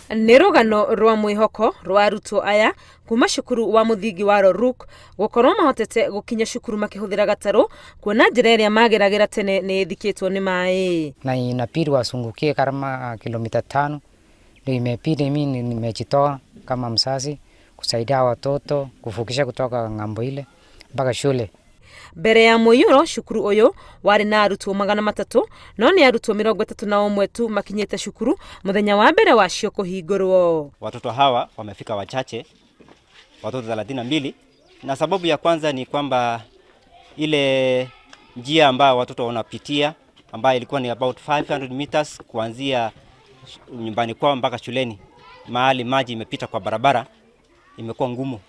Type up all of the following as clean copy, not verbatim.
Nĩ rũgano rwa mwĩhoko rwa arutwo aya kuma cukuru wa mũthingi wa Roruk gũkorwo mahotete gũkinya cukuru makĩhũthĩra gatarũ, kuona njĩra ĩrĩa mageragĩra tene nĩ ĩthikĩtwo nĩ maĩ. Na inabidi wasungukie kama kilomita 5. Ndio imebidi mimi nimejitoa kama mzazi kusaidia watoto kuvukisha kutoka ng'ambo ile mpaka shule. Mbere ya mũiyũro cukuru ũyũ warĩ na arutwo 300, no nĩ arutwo 31 tu makinyĩte cukuru mũthenya wa mbere wacio kũhingũrwo. Watoto hawa wamefika wachache, watoto 32, na sababu ya kwanza ni kwamba ile njia ambayo watoto wanapitia ambayo ilikuwa ni about 500 meters kuanzia nyumbani kwao mpaka shuleni, mahali maji imepita kwa barabara, imekuwa ngumu.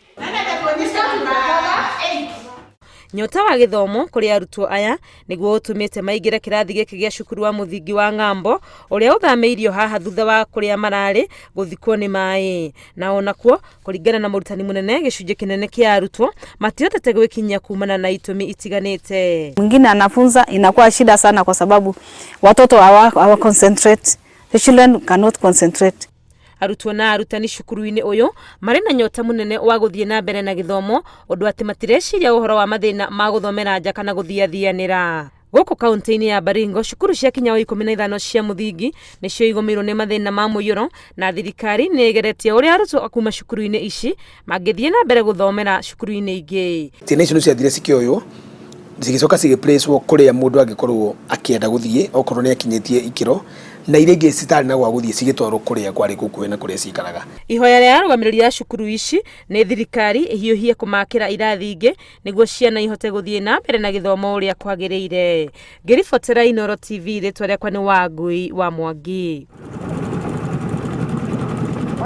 NYOTA wa gĩthomo kũrĩ arutwo aya nĩguo ũtũmĩte maingĩre kĩrathi gĩkĩ gĩa cukuru wa mũthingi wa ng'ambo ũrĩa ũthamĩirio haha thutha wa kũrĩa mararĩ gũthikwo nĩ maĩ. Na onakuo kũringana na mũrutani mũnene gĩcunjĩ kĩnene kĩa arutwo matihotete gwĩkinyia kumana na itũmi itiganĩte. Mwingine anafunza inakuwa shida sana kwa sababu watoto hawa concentrate, the children cannot concentrate. Arutwo na arutani cukuru-inĩ ũyũ marĩ na nyota mũnene wa gũthiĩ na mbere na gĩthomo, ũndũ atĩ matireciria ũhoro wa mathĩna ma gũthomera nja kana gũthiathianĩra. Gũkũ kaunti-inĩ ya Baringo cukuru cia kinya 15 cia mũthingi nĩcio igũmĩirwo nĩ mathĩna ma mũiyũro, na thirikari nĩ ĩgeretie ũrĩa arutwo akuma cukuru-inĩ ici mangĩthiĩ na mbere gũthomera cukuru-inĩ ingĩ. Ciana icio ciathire cikĩoywo cigicoka cigiplacewo kũrĩa mũndũ angĩkorwo akĩenda gũthiĩ okorwo nĩ akinyĩtie ikĩro, na iria ingĩ citarĩ na gwa gũthiĩ cigĩtwarwo kũrĩa kwarĩ gũkuhĩ na kũrĩa cikaraga. Ihoya rĩa arũgamĩrĩri a cukuru ici nĩ thirikari ĩhiũhie kũmakĩra irathi ingĩ nĩguo ciana ihote gũthiĩ na mbere na gĩthomo ũrĩa kwagĩrĩire. Ngĩribotera NYOTA TV, rĩtwa rĩakwa nĩ Wangui wa Mwangi.